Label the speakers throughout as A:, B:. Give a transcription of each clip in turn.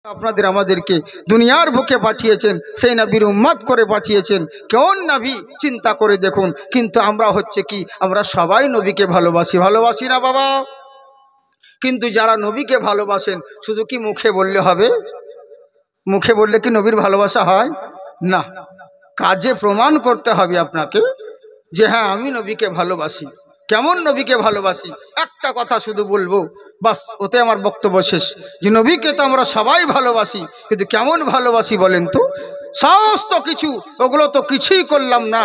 A: আপনাদের আমাদেরকে দুনিয়ার বুকে পাঠিয়েছেন, সেই নবীর উম্মত করে পাঠিয়েছেন। কোন নবী চিন্তা করে দেখুন। কিন্তু আমরা হচ্ছে কি, আমরা সবাই নবীকে ভালোবাসি না বাবা? কিন্তু যারা নবীকে ভালোবাসেন, শুধু কি মুখে বললে হবে? মুখে বললে কি নবীর ভালোবাসা হয়? না, কাজে প্রমাণ করতে হবে আপনাকে যে হ্যাঁ, আমি নবীকে ভালোবাসি। কেমন নবীকে ভালোবাসি? একটা কথা শুধু বলবো, বাস, ওতে আমার বক্তব্য শেষ। যে নবীকে তো আমরা সবাই ভালোবাসি, কিন্তু কেমন ভালোবাসি বলেন তো? সমস্ত কিছু, ওগুলো তো কিছুই করলাম না।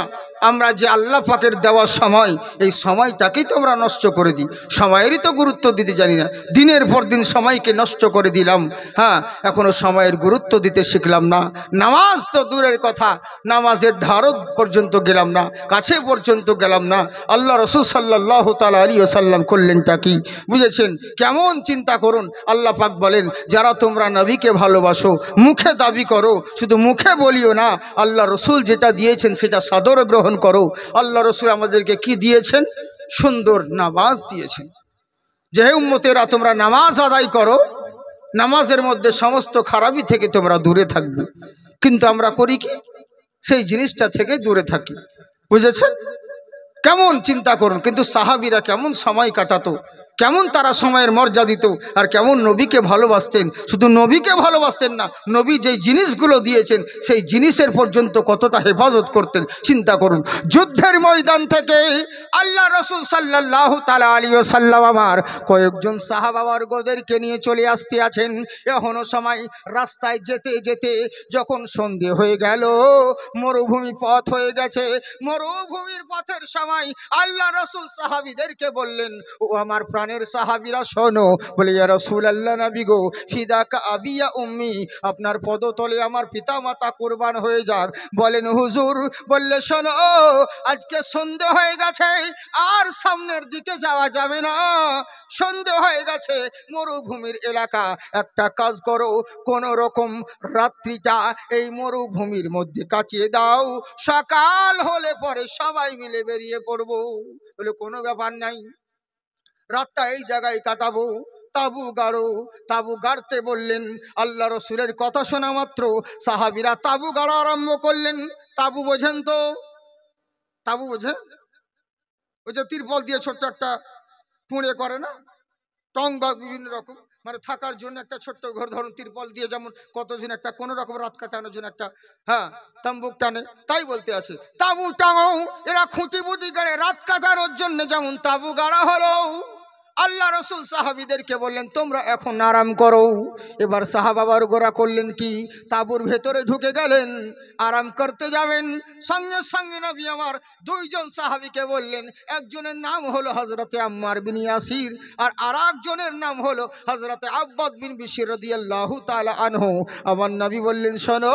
A: আমরা যে আল্লাহ পাকের দেওয়ার সময়, এই সময়টাকেই তো আমরা নষ্ট করে দিই। সময়েরই তো গুরুত্ব দিতে জানি না। দিনের পর দিন সময়কে নষ্ট করে দিলাম। হ্যাঁ, এখনো সময়ের গুরুত্ব দিতে শিখলাম না। নামাজ তো দূরের কথা, নামাজের ধারও পর্যন্ত গেলাম না, কাছে পর্যন্ত গেলাম না। আল্লাহ রসুল সাল্লাল্লাহু তাআলা আলাইহি ওয়াসাল্লাম করলেনটা কি বুঝেছেন? কেমন চিন্তা করুন। আল্লাহ পাক বলেন, যারা তোমরা নবীকে ভালোবাসো, মুখে দাবি করো, শুধু মুখে বলিও না। আল্লাহ রসুল যেটা দিয়েছেন সেটা সাদরে গ্রহণ করো। আল্লাহ রসুল আমাদেরকে কি দিয়েছেন? সুন্দর নামাজ দিয়েছেন। যে উম্মতেরা তোমরা নামাজ আদায় করো, নামাজের মধ্যে সমস্ত খারাপি থেকে তোমরা দূরে থাকবে। কিন্তু আমরা করি কি? সেই জিনিসটা থেকে দূরে থাকি। বুঝেছেন? কেমন চিন্তা করুন। কিন্তু সাহাবীরা কেমন সময় কাটাতো, কেমন তারা সময়ের মর্যাদা দিত, আর কেমন নবীকে ভালোবাসতেন। শুধু নবীকে ভালোবাসতেন না, নবী যেই জিনিসগুলো দিয়েছেন সেই জিনিসের পর্যন্ত কতটা হেফাজত করতেন চিন্তা করুন। যুদ্ধের ময়দান থেকে আল্লাহ রসুল সাল্লাল্লাহু তাআলা আলাইহি ওয়াসাল্লাম আমার কয়েকজন সাহাবাবর্গদেরকে নিয়ে চলে আসতে আছেন। এখনো সময়, রাস্তায় যেতে যেতে যখন সন্ধে হয়ে গেল, মরুভূমি পথ হয়ে গেছে। মরুভূমির পথের সময় আল্লাহ রসুল সাহাবীদেরকে বললেন, ও আমার প্রাণের সাহাবীরা শোনো। বলে, ইয়া রাসূলুল্লাহ, নবী গো, ফিদাকা আবিয়া উম্মি, আপনার পদতলে আমার পিতা মাতা কুরবান হয়ে যাক। বলেন, হুজুর। বললে, শোনো, আজকে সন্ধে হয়ে গেছে, আর সামনের দিকে যাওয়া যাবে না। সন্ধে হয়ে গেছে, মরুভূমির এলাকা। একটা কাজ করো, কোন রকম রাত্রিটা এই মরুভূমির মধ্যে কাটিয়ে দাও, সকাল হলে পরে সবাই মিলে বেরিয়ে পড়বো। বলে, কোনো ব্যাপার নাই, রাতটা এই জায়গায় কাটাবো। তাবু গাড়ো। তাবু গাড়তে বললেন। আল্লাহ রসুলের কথা শোনা মাত্র সাহাবীরা তাবু গাড়া আরম্ভ করলেন। তাবু বোঝেন তো? তাবু বোঝেন? ওই যে তিরপল দিয়ে ছোট্ট একটা পুঁড়ে করে না, টং বা বিভিন্ন রকম, মানে থাকার জন্য একটা ছোট্ট ঘর, ধরুন তিরপল দিয়ে, যেমন কতজন একটা কোনো রকম রাত কাটানোর জন্য একটা, হ্যাঁ, তাম্বুক টানে, তাই বলতে আসে তাবু টাঙাও। এরা খুঁটি বুটি গাড়ে রাত কাটানোর জন্য যেমন তাবু গাড়া হলো। আল্লাহ রসুল সাহাবীদেরকে বললেন, তোমরা এখন আরাম করো। এবার সাহাবাবর্গরা করলেন কি? তাঁবুর ভেতরে ঢুকে গেলেন, আরাম করতে যাবেন। সঙ্গে সঙ্গে নবী আমার দুইজন সাহাবীকে বললেন, একজনের নাম হলো হযরতে আম্মার বিন ইয়াসির, আর আরেকজনের নাম হলো হযরতে আব্বাদ বিন বিশর রাদিয়াল্লাহু তাআলা আনহু। আমার নবী বললেন, শোনো,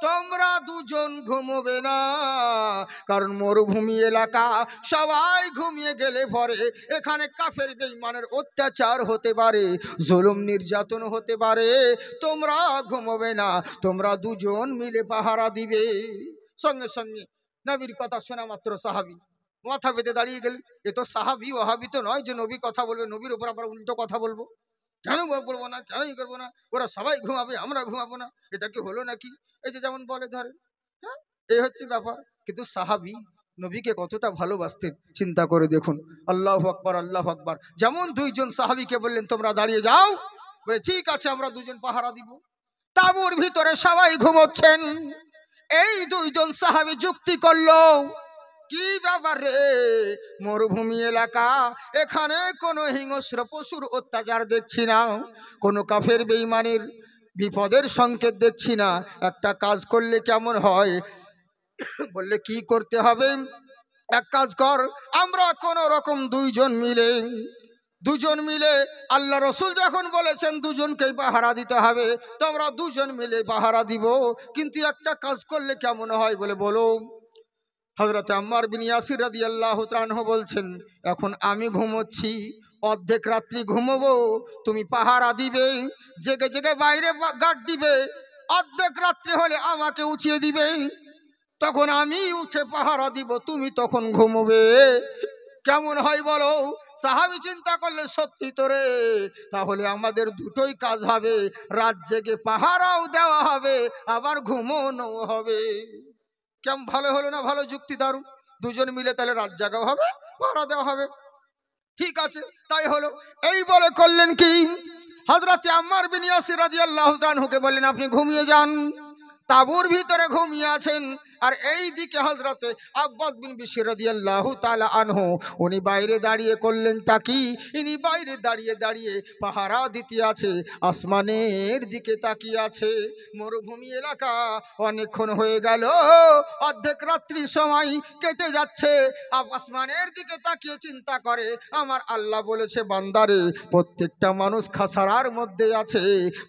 A: তোমরা দুজন ঘুমোবে না, কারণ মরুভূমি এলাকা, সবাই ঘুমিয়ে গেলে পরে এখানে কাফের বেঈমানের অত্যাচার হতে পারে, জুলুম নির্যাতন হতে পারে। তোমরা ঘুমোবে না, তোমরা দুজন মিলে পাহারা দিবে। সঙ্গে সঙ্গে নবীর কথা শোনা মাত্র সাহাবী মাথা পেতে দাঁড়িয়ে গেলেন। এ তো সাহাবী, ওহাবী তো নয় যে নবী কথা বলবে, নবীর উপর আবার উল্টো কথা বলবো। কেন বলবো না, কেনই করবো না? ওরা সবাই ঘুমাবে, আমরা ঘুমাবো না, এটা কি হলো নাকি? এই যে যেমন বলে ধরে, হ্যাঁ, এই হচ্ছে ব্যাপার। কিন্তু সাহাবী নবীকে কতটা ভালোবাসতেন চিন্তা করে দেখুন। আল্লাহু আকবার, আল্লাহু আকবার। যেমন দুইজন সাহাবীকে বললেন, তোমরা দাঁড়িয়ে যাও। বলে, ঠিক আছে, আমরা দুজন পাহারা দিব। তাঁবুর ভিতরে সবাই ঘুমোচ্ছেন। এই দুইজন সাহাবী যুক্তি করলো, কি ব্যাপার রে, মরুভূমি এলাকা, এখানে কোনো হিংস্র পশুর অত্যাচার দেখছি না, কোনো কাফের বেঈমানের বিপদের সংকেত দেখছি না। একটা কাজ করলে কেমন হয়? বললে, কি করতে হবে? এক কাজ কর, আমরা কোন রকম দুজন মিলে আল্লাহ রসুল যখন বলেছেন দুজনকেই পাহারা দিতে হবে, তো আমরা দুজন মিলে পাহারা দিব। কিন্তু একটা কাজ করলে কেমন হয়? বলে, বলো। হযরত আম্মার বিন ইয়াসির রাদিয়াল্লাহু তাআলা আনহু বলছেন, এখন আমি ঘুমোচ্ছি, অর্ধেক রাত্রি ঘুমোবো, তুমি পাহারা দিবে, জেগে জেগে বাইরে গার্ড দিবে। অর্ধেক রাত্রি হলে আমাকে উঠিয়ে দিবে, তখন আমি উঠে পাহারা দিব, তুমি তখন ঘুমোবে। কেমন হয় বলো? সাহাবী চিন্তা করলে সত্যি তো রে, তাহলে আমাদের দুটোই কাজ হবে, রাত জেগে পাহারাও দেওয়া হবে, আবার ঘুমোনো হবে। কেমন ভালো হলো না? ভালো যুক্তি, দারুণ। দুজন মিলে তাহলে রাত জাগাও হবে, পাহারা দেওয়া হবে। ঠিক আছে, তাই হলো। এই বলে করলেন কি, হযরতে আম্মার বিন ইয়াসির রাদিয়াল্লাহু আনহুকে বললেন আপনি ঘুমিয়ে যান। তাঁবুর ভিতরে ঘুমিয়ে আছেন। আর এই দিকে হযরতে আব্বাস বিন বিশর রাদিয়াল্লাহু তাআলা আনহু উনি বাইরে দাঁড়িয়ে করলেন কি, ইনি বাইরে দাঁড়িয়ে দাঁড়িয়ে পাহারা দিতে আছে, আসমানের দিকে তাকিয়ে আছে। মরুভূমি এলাকা, অনেকক্ষণ হয়ে গেল, অর্ধেক রাত্রির সময় কেটে যাচ্ছে। আসমানের দিকে তাকিয়ে চিন্তা করে, আমার আল্লাহ বলেছে বান্দারে, প্রত্যেকটা মানুষ খাসারার মধ্যে আছে,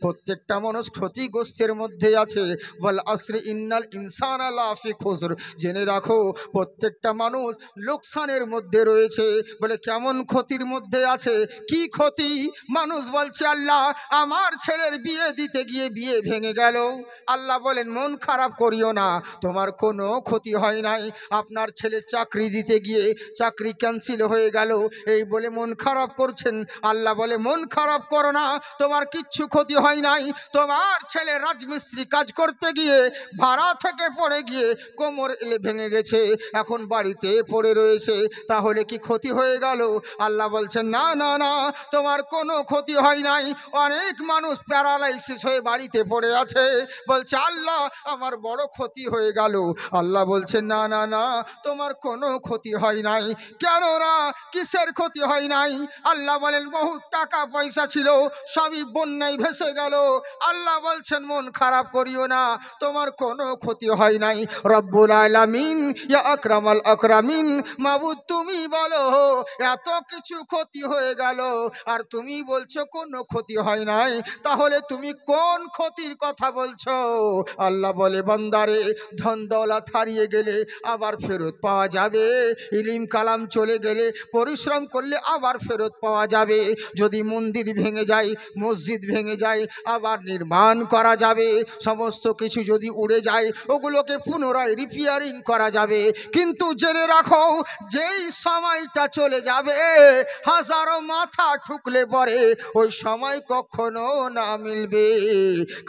A: প্রত্যেকটা মানুষ ক্ষতিগ্রস্তের মধ্যে আছে। ওয়াল আসরি ইন্নাল ইনসানা লাফি খুসর, জেনে রাখো প্রত্যেকটা মানুষ লোকসানের মধ্যে রয়েছে। বলে কেমন ক্ষতির মধ্যে আছে? কি ক্ষতি? মানুষ বলছে আল্লাহ আমার ছেলের বিয়ে দিতে গিয়ে বিয়ে ভেঙে গেল। আল্লাহ বলেন মন খারাপ করিও না, তোমার কোনো ক্ষতি হয় নাই। আপনার ছেলে চাকরি দিতে গিয়ে চাকরি ক্যান্সেল হয়ে গেল, এই বলে মন খারাপ করছেন। আল্লাহ বলে মন খারাপ করো না, তোমার কিচ্ছু ক্ষতি হয় নাই। তোমার ছেলে রাজমিস্ত্রি কাজ করতে গিয়ে ভাড়া থেকে পড়ে গিয়ে কোমর ভেঙে গেছে, এখন বাড়িতে পড়ে রয়েছে, তাহলে কি ক্ষতি হয়ে গেল? আল্লাহ বলছেন না না না, তোমার কোনো ক্ষতি হয় নাই। অনেক মানুষ প্যারালাইসিস হয়ে বাড়িতে পড়ে আছে, বলছে আল্লাহ আমার বড় ক্ষতি হয়ে গেল। আল্লাহ বলছেন না না না, তোমার কোনো ক্ষতি হয় নাই। কেন না? কিসের ক্ষতি হয় নাই? আল্লাহ বলেন বহু টাকা পয়সা ছিল, সবই বন্যায় ভেসে গেল। আল্লাহ বলছেন মন খারাপ করিও না, তোমার কোনো ক্ষতি হয় নাই। রব্বুল আলামিন, ইয়া আকরামাল আকরামিন, মাবুদ তুমি বলো এত কিছু ক্ষতি হয়ে গেল আর তুমি বলছো কোনো ক্ষতি হয় নাই, তাহলে তুমি কোন ক্ষতির কথা বলছো? আল্লাহ বলে বান্দারে, ধন দৌলত হারিয়ে গেলে আবার ফেরত পাওয়া যাবে, ইলিম কালাম চলে গেলে পরিশ্রম করলে আবার ফেরত পাওয়া যাবে। যদি মন্দির ভেঙে যায়, মসজিদ ভেঙে যায়, আবার নির্মাণ করা যাবে। সমস্ত কিছু যদি উড়ে যায়, ওগুলোকে পুনরায় রিপেয়ারিং করা যাবে। কিন্তু জেনে রাখো, যেই সময়টা চলে যাবে, হাজারো মাথা ঠুকলে পরে ওই সময় কখনো না মিলবে।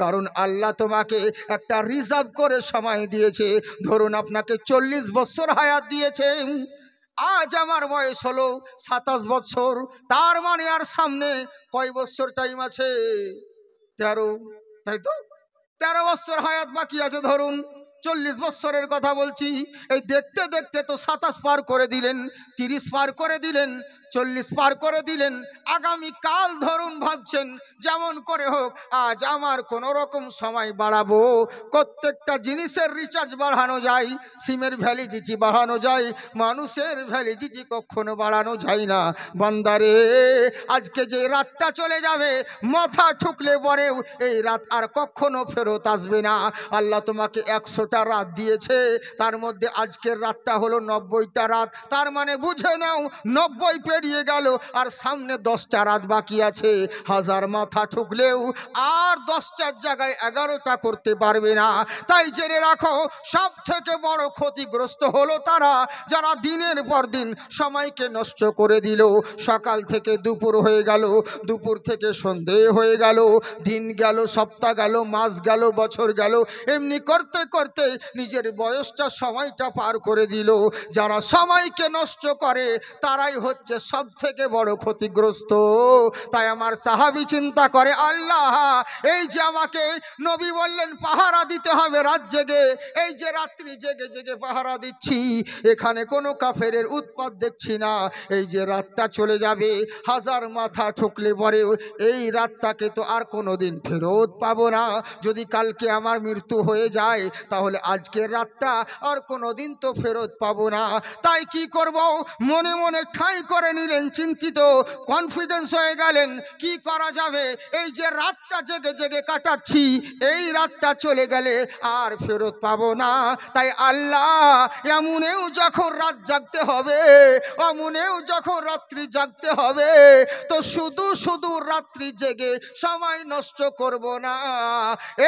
A: কারণ আল্লাহ তোমাকে একটা রিজার্ভ করে সময় দিয়েছে। ধরুন আপনাকে 40 বছর হায়াত দিয়েছে, আজ আমার বয়স হলো 27 বছর, তার মানে আর সামনে কয় বছর টাইম আছে? 13, তাই তো? 13 বছর হায়াত বাকি আছে। ধরুন 40 বছরের কথা বলছি, এই দেখতে দেখতে তো 27 পার করে দিলেন, 30 পার করে দিলেন, 40 পার করে দিলেন। আগামী কাল ধরুন ভাবছেন যেমন করে হোক আজ আমার কোনো রকম সময় বাড়াবো। প্রত্যেকটা জিনিসের রিচার্জ বাড়ানো যায়, সিমের ভ্যালিডিটি বাড়ানো যায়, মানুষের ভ্যালিডিটি কখনো বাড়ানো যায় না। বান্দারে, আজকে যে রাতটা চলে যাবে, মাথা ঠুকলে পরেও এই রাত আর কখনো ফেরত আসবে না। আল্লাহ তোমাকে 100টা রাত দিয়েছে, তার মধ্যে আজকের রাতটা হলো 90টা রাত। তার মানে বুঝে নাও 90 পেরিয়ে গেল, আর সামনে 10টা রাত বাকি আছে। হাজার মাথা ঠুকলেও আর 10টার জায়গায় 11টা করতে পারবে না। তাই জেনে রাখো, সব থেকে বড় ক্ষতিগ্রস্ত হলো তারা যারা দিনের পর দিন সময়কে নষ্ট করে দিল। সকাল থেকে দুপুর হয়ে গেল, দুপুর থেকে সন্ধে হয়ে গেল, দিন গেল, সপ্তাহ গেল, মাস গেল, বছর গেল, এমনি করতে করতে নিজের বয়সটা সময়টা পার করে দিল। যারা সময়কে নষ্ট করে তারাই হচ্ছে সব থেকে বড় ক্ষতিগ্রস্ত। তাই আমার সাহাবী চিন্তা করে, আল্লাহ এই যে আমাকে নবী বললেন পাহারা দিতে হবে রাত জেগে, এই যে রাত্রি জেগে জেগে পাহারা দিচ্ছি, এখানে কোনো কাফেরের উৎপাত দেখছি না। এই যে রাতটা চলে যাবে, হাজার মাথা ঠুকলে পরেও এই রাতটাকে তো আর কোনো দিন ফেরত পাবো না। যদি কালকে আমার মৃত্যু হয়ে যায়, তাহলে আজকের রাতটা আর কোনো দিন তো ফেরত পাবো না। তাই কি করব? মনে মনে ঠাঁই করে নিলেন, চিন্তিত কনফিডেন্স হয়ে গেলেন, কি করা যাবে, এই যে রাতটা জেগে জেগে কাটাচ্ছি, এই রাতটা চলে গেলে আর ফেরত পাবো না। তাই আল্লাহ, এমনেও যখন রাত জাগতে হবে, অমনেও যখন রাত্রি জাগতে হবে, তো শুধু শুধু রাত্রি জেগে সময় নষ্ট করব না।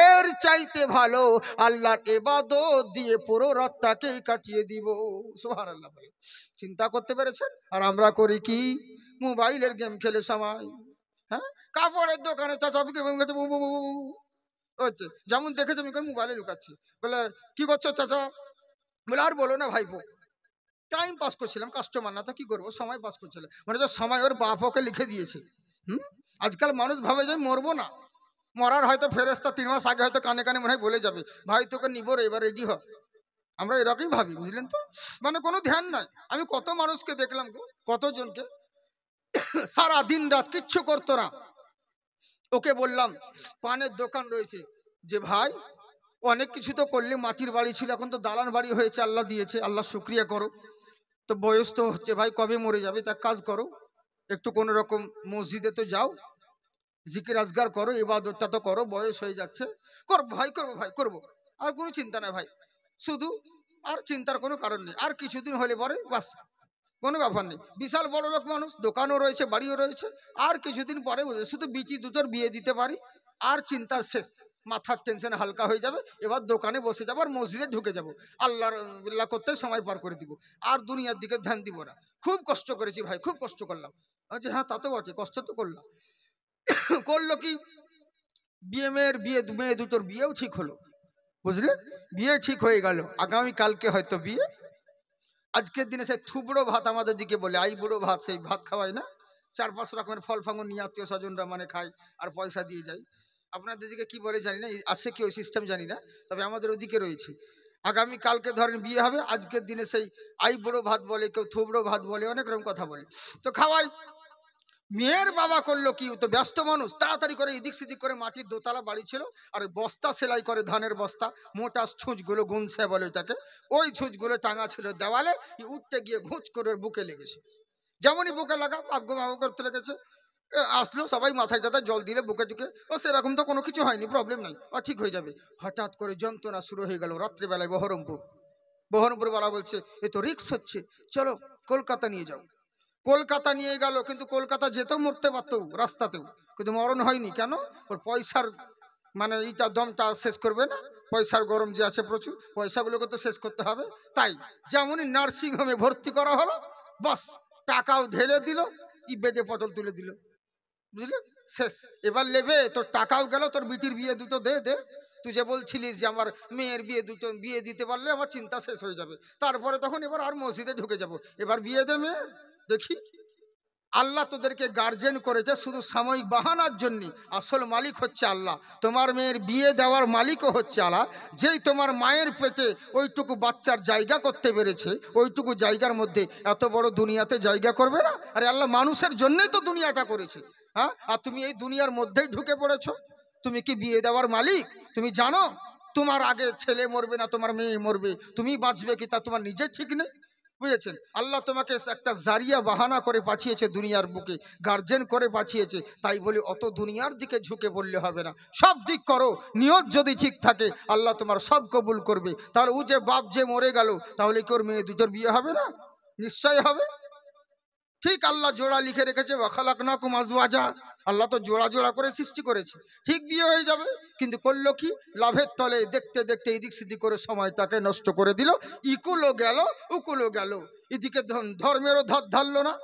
A: এর চাইতে ভালো আল্লাহর ইবাদত দিয়ে পুরো রাতটাকেই কাটিয়ে দিব। সুবহানাল্লাহ। চিন্তা করতে পেরেছেন? আর আমরা করি কি? মোবাইলের গেম খেলে সময়। হ্যাঁ, কাপড়ের দোকানে চাচাবিকে হচ্ছে, যেমন দেখেছি আমি মোবাইলে লুকাচ্ছি। বলে কি করছো চাচা? বলে আর বলো না ভাইপো, টাইম পাস করছিলাম, কাস্টমার না তো কি করবো, সময় পাস করছিলাম। মানে যে সময় ওর বাপ ওকে লিখে দিয়েছে। আজকাল মানুষ ভাবে যে মরবো না, মরার হয়তো ফেরেস্তা 3 মাস আগে হয়তো কানে কানে মনে হয় বলে যাবে, ভাই তোকে নিবো রে, এবার রেডি হ। আমরা এরকমই ভাবি, বুঝলেন তো, মানে কোনো ধ্যান নাই। আমি কত মানুষকে দেখলাম, কতজনকে সারা দিন রাত কিচ্ছু করতো না। ওকে বললাম পানের দোকান রয়েছে, যে ভাই অনেক কিছু তো করলে, মাটির বাড়ি ছিল এখন তো দালান বাড়ি হয়েছে, আল্লাহ দিয়েছে, আল্লাহ শুক্রিয়া করো। তো বয়স তো হচ্ছে ভাই, কবে মরে যাবে, তা কাজ করো, একটু কোনো রকম মসজিদে তো যাও, জিকির আজগার করো, ইবাদতটা তো করো, বয়স হয়ে যাচ্ছে, করবো ভাই, করবো ভাই, করবো, আর কোনো চিন্তা নাই ভাই, শুধু আর চিন্তার কোনো কারণ নেই, আর কিছুদিন হলে পরে বাস, কোনো ব্যাপার নেই, বিশাল বড় লোক মানুষ, দোকানও রয়েছে, বাড়িও রয়েছে, আর কিছুদিন পরে শুধু বিচি দুটোর বিয়ে দিতে পারি, আর চিন্তার শেষ, মাথার টেনশন হালকা হয়ে যাবে, এবার দোকানে বসে যাবো আর মসজিদে ঢুকে যাবো, আল্লাহ করতে সময় পার করে দিব, আর দুনিয়ার দিকে ধ্যান দিব না। খুব কষ্ট করেছি ভাই, খুব কষ্ট করলাম। আচ্ছা হ্যাঁ, তা তো বটে, কষ্ট তো করলাম। করলো কি, মেয়ে দুটোর বিয়েও ঠিক হলো, বুঝলেন, বিয়ে ঠিক হয়ে গেল, আগামী কালকে হয়তো বিয়ে। আজকের দিনে সেই থুবড়ো ভাত আমাদের দিকে বলে, আই বুড়ো ভাত, সেই ভাত খাওয়ায় না, 4-5 রকমের ফল ফাঙ্গন নিয়ে আত্মীয় স্বজনরা মানে খায় আর পয়সা দিয়ে যায়। আপনাদের দিকে কি বলে জানি না, আছে কি ওই সিস্টেম জানি না, তবে আমাদের ওদিকে রয়েছে। আগামী কালকে ধরেন বিয়ে হবে, আজকের দিনে সেই আই বুড়ো ভাত বলে, কেউ থুবড়ো ভাত বলে, অনেক রকম কথা বলে, তো খাওয়াই। মেয়ের বাবা করলো কি, তো ব্যস্ত মানুষ, তাড়াতাড়ি করে এদিক সেদিক করে, মাটির দোতলা বাড়ি ছিল, আর বস্তা সেলাই করে, ধানের বস্তা, মোটা ছুঁচগুলো গুনছে বলে ওটাকে, ওই ছুঁচগুলো টাঙা ছিল দেওয়ালে, উঠতে গিয়ে ঘুঁচ করে ওর বুকে লেগেছে। যেমনই বুকে লাগা, আগ্গো মাগো করতে লেগেছে। আসলো সবাই, মাথায় টাথায় জল দিলে বুকে টুকে, ও সেরকম তো কোনো কিছু হয়নি, প্রবলেম নাই, ও ঠিক হয়ে যাবে। হঠাৎ করে যন্ত্রণা শুরু হয়ে গেল রাত্রিবেলায়। বহরমপুর বলা বলছে, এ তো রিক্স হচ্ছে, চলো কলকাতা নিয়ে যাও। কলকাতা নিয়ে গেল, কিন্তু কলকাতা যেতেও মরতে পারতো রাস্তাতেও, কিন্তু মরণ হয়নি। কেন? ওর পয়সার মানে এইটা দমটা শেষ করবে না, পয়সার গরম যে আছে প্রচুর, পয়সাগুলোকে তো শেষ করতে হবে। তাই যেমনই নার্সিং হোমে ভর্তি করা হলো, বাস টাকাও ঢেলে দিল, ই বেজে পটল তুলে দিল, বুঝলেন, শেষ। এবার নেবে, তোর টাকাও গেল, তোর বিটির বিয়ে দুটো দে দে, তুই যে বলছিলিস যে আমার মেয়ের বিয়ে দুটো বিয়ে দিতে পারলে আমার চিন্তা শেষ হয়ে যাবে, তারপরে তখন এবার আর মসজিদে ঢুকে যাব, এবার বিয়ে দে মেয়ে, দেখি। আল্লাহ তোদেরকে গার্জেন করেছে শুধু সাময়িক বাহানার জন্য, আসল মালিক হচ্ছে আল্লাহ। তোমার মেয়ের বিয়ে দেওয়ার মালিকও হচ্ছে আল্লাহ। যেই তোমার মায়ের পেটে ওইটুকু বাচ্চার জায়গা করতে পেরেছে, ওইটুকু জায়গার মধ্যে এত বড় দুনিয়াতে জায়গা করবে না? আরে আল্লাহ মানুষের জন্যই তো দুনিয়াটা করেছে। হ্যাঁ, আর তুমি এই দুনিয়ার মধ্যেই ঢুকে পড়েছো। তুমি কি বিয়ে দেওয়ার মালিক? তুমি জানো তোমার আগে ছেলে মরবে না তোমার মেয়ে মরবে, তুমি বাঁচবে কি তা তোমার নিজের ঠিক নেই, বুঝেছেন? আল্লাহ তোমাকে একটা জারিয়া বাহানা করে পাঠিয়েছে দুনিয়ার বুকে, গার্জেন করে পাঠিয়েছে। তাই বলি অত দুনিয়ার দিকে ঝুঁকে পড়লে হবে না, সব দিক করো, নিয়ত যদি ঠিক থাকে আল্লাহ তোমার সব কবুল করবে। তাহলে ও যে বাপ যে মরে গেল, তাহলে কি ওর মেয়ে দুটোর বিয়ে হবে না? নিশ্চয় হবে। ঠিক আল্লাহ জোড়া লিখে রেখেছে, ওয়াখালাকনাকুম আজওয়াজা, আল্লাহ তো জোড়া জোড়া করে সৃষ্টি করেছে, ঠিক বিয়ে হয়ে যাবে। কিন্তু করলো কি, লাভের তলে দেখতে দেখতে এদিক সেদিক করে সময় তাকে নষ্ট করে দিল, ইকুলো গেল উকুলো গেল। এদিকে ধর্মেরও ধার ধারলো না,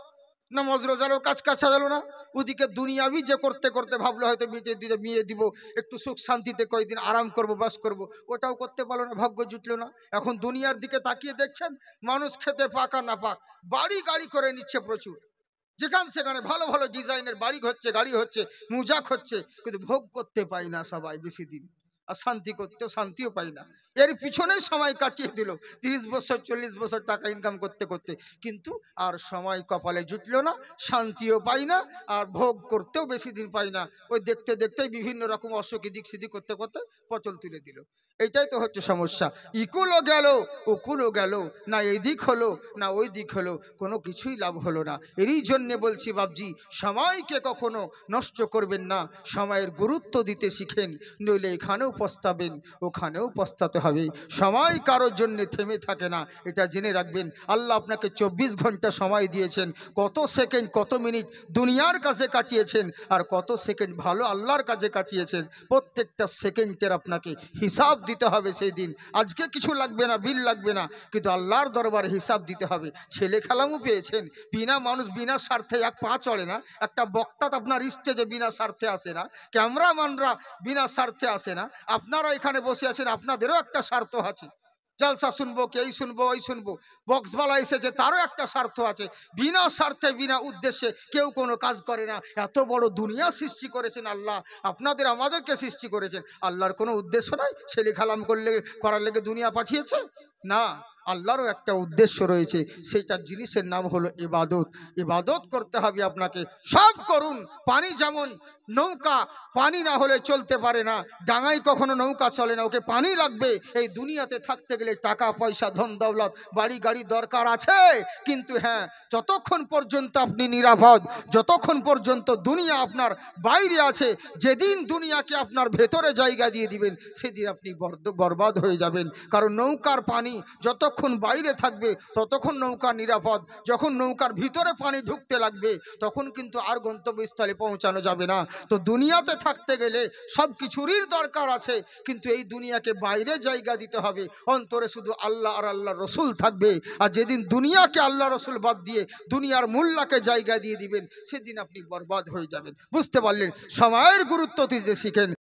A: নামাজ রোজারও কাজ সাজালো না, ওদিকে দুনিয়াবি যে করতে করতে ভাবলো হয়তো বিয়ে দিব, একটু সুখ শান্তিতে কয়েকদিন আরাম করব, বাস করব, ওটাও করতে পারলো না, ভাগ্য জুটলো না। এখন দুনিয়ার দিকে তাকিয়ে দেখছেন মানুষ খেতে পাক আর না পাক বাড়ি গাড়ি করে নিচ্ছে প্রচুর, যেখানে সেখানে ভালো ভালো ডিজাইনের বাড়ি হচ্ছে, গাড়ি হচ্ছে, মুজাক হচ্ছে, কিন্তু ভোগ করতে পাই না সবাই বেশি দিন। আর শান্তি করতেও শান্তিও পাই না। এর পিছনেই সময় কাটিয়ে দিল 30 বছর 40 বছর টাকা ইনকাম করতে করতে, কিন্তু আর সময় কপালে জুটলো না, শান্তিও পাই না, আর ভোগ করতেও বেশি দিন পাই না। ওই দেখতে দেখতেই বিভিন্ন রকম অসুখ এদিক সেদিক করতে করতে পচল তুলে দিল। এইটাই তো হচ্ছে সমস্যা। ইকুলও গেল উকুলও গেল, না এই দিক হলো না ওই দিক হলো, কোনো কিছুই লাভ হলো না। এরই জন্যে বলছি বাবজি, সময়কে কখনো নষ্ট করবেন না, সময়ের গুরুত্ব দিতে শিখেন, নইলে এখানেও পস্তাবেন ওখানেও পস্তাতে হবে। সময় কারোর জন্য থেমে থাকে না, এটা জেনে রাখবেন। আল্লাহ আপনাকে 24 ঘন্টা সময় দিয়েছেন, কত সেকেন্ড কত মিনিট দুনিয়ার কাছে কাটিয়েছেন, আর কত সেকেন্ড ভালো আল্লাহর কাছে কাটিয়েছেন, প্রত্যেকটা সেকেন্ডের আপনাকে হিসাব দিতে হবে সেই দিন। আজকে কিছু লাগবে না, বিল লাগবে না, কিন্তু আল্লাহর দরবারে হিসাব দিতে হবে। ছেলে খেলামও পেয়েছেন, বিনা মানুষ বিনা স্বার্থে এক পা চড়ে না। একটা বক্তা আপনার স্টেজে বিনা স্বার্থে আসে না, ক্যামেরাম্যানরা বিনা স্বার্থে আসে না। আপনারা এখানে বসে আছেন, আপনাদেরও একটা স্বার্থ আছে। জলসা শুনবো, কে এই শুনবো ওই শুনবো, বক্সওয়ালা এসেছে তারও একটা স্বার্থ আছে। বিনা স্বার্থে বিনা উদ্দেশ্যে কেউ কোনো কাজ করে না। এত বড় দুনিয়া সৃষ্টি করেছেন আল্লাহ, আপনাদের আমাদেরকে সৃষ্টি করেছেন, আল্লাহর কোনো উদ্দেশ্য নাই ছেলে খালাম করার লেগে দুনিয়া পাঠিয়েছে না। আল্লাহরও একটা উদ্দেশ্য রয়েছে, সেইটার জিনিসের নাম হলো ইবাদত। ইবাদত করতে হবে আপনাকে, সব করুন। পানি যেমন নৌকা, পানি না হলে চলতে পারে না, ডাঙায় কখনো নৌকা চলে না, ওকে পানি লাগবে। এই দুনিয়াতে থাকতে গেলে টাকা পয়সা ধন দৌলত বাড়ি গাড়ি দরকার আছে, কিন্তু হ্যাঁ, যতক্ষণ পর্যন্ত আপনি নিরাপদ, যতক্ষণ পর্যন্ত দুনিয়া আপনার বাইরে আছে, যেদিন দুনিয়াকে আপনার ভেতরে জায়গা দিয়ে দিবেন সেদিন আপনি বরবাদ হয়ে যাবেন। কারণ নৌকার পানি যতক্ষণ বাইরে থাকবে ততক্ষণ নৌকা নিরাপদ, যখন নৌকার ভিতরে পানি ঢুকতে লাগবে তখন কিন্তু আর গন্তব্যস্থলে পৌঁছানো যাবে না। তো দুনিয়াতে থাকতে গেলে সব কিছুরই দরকার আছে, কিন্তু এই দুনিয়াকে বাইরে জায়গা দিতে হবে, অন্তরে শুধু আল্লাহ আর আল্লাহ রসুল থাকবে। আর যেদিন দুনিয়াকে আল্লাহ রসুল বাদ দিয়ে দুনিয়ার মূল্যকে জায়গা দিয়ে দিবেন সেদিন আপনি বরবাদ হয়ে যাবেন। বুঝতে পারলেন? সময়ের গুরুত্ব দিতে শিখেন।